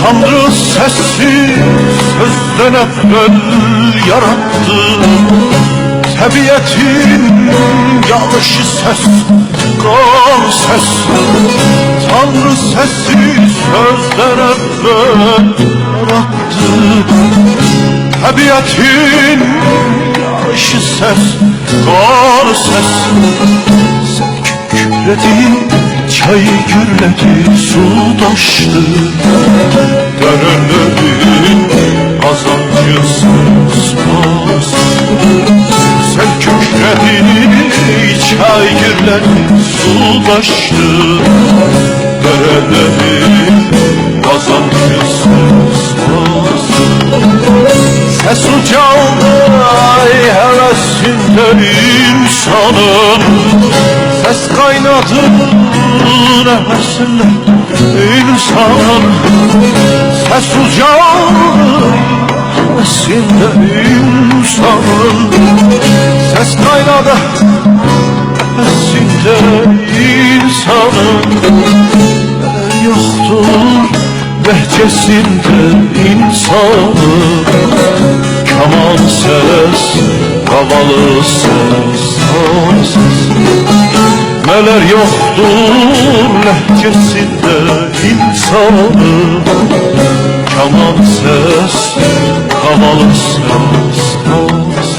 Tanrı sesi sözden evvel yarattı. Təbiətin yağışı səs, qan səs. Tanrı səsi sözdən əvvəl yarattı. Təbiətin yağışı səs, qan səs. Sən kükrədin, çay gürlədi, su daşdı. Dərələrin qazancısız bas. Sen kükrədin, çay gürlədi, su daşdı. Dərələrin qazancısız bas. Səs ucaldı ay həvəsində insanın. Səs qaynadı nəfəsində insanın. Səs ucaldı həvəsində insanın. Səs qaynadı həvəsində insanın. Nələr yoxdur ləhcəsində insanın. Kamal səs, qavalı səs, son səs. Nələr yoxdur ləhcəsində insanın. Kamal səs, qavalı səs, son səs.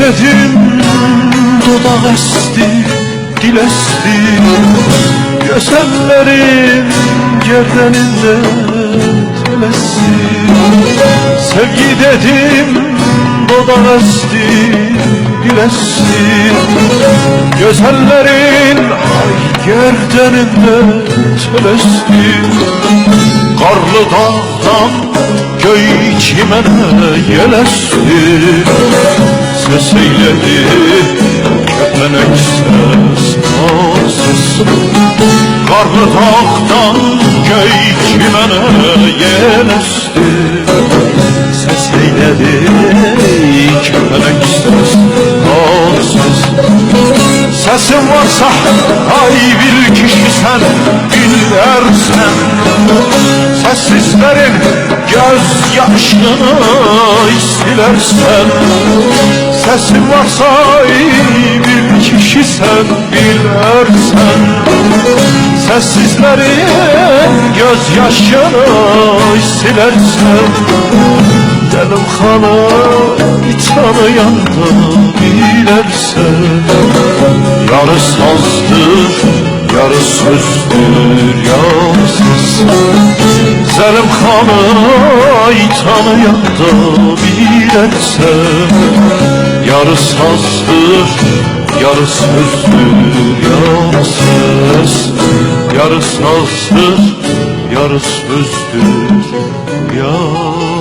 Dedim dudak esti, dil esti. Gözellerin gerdaninde tel esti. Sevgi dedim dudak esti, dil esti. Gözellerin ay gerdaninde tel esti. Karlı dağdan göy çimene yel esti. Ses eyledi kepenek ses, o ses. Karlı dağdan göy çimene yel esti. Ses eyledi kepenek ses, o ses. Sesin varsa ay bir kişi sen bilərsən. Sessizlerin göz yaşını silərsən. Sesin varsa bir kişi sen bilərsən. Sessizlerin göz yaşını silərsən. Dedim xana tanıyanda bilərsən. Yarı sazdır, yarı sözdür, yarı ses. Zəlim xanı tanıyanda bilərsən. Yarı sazdır, yarı sözdür, yarı ses. Yarı sazdır, yarı sözdür, yarı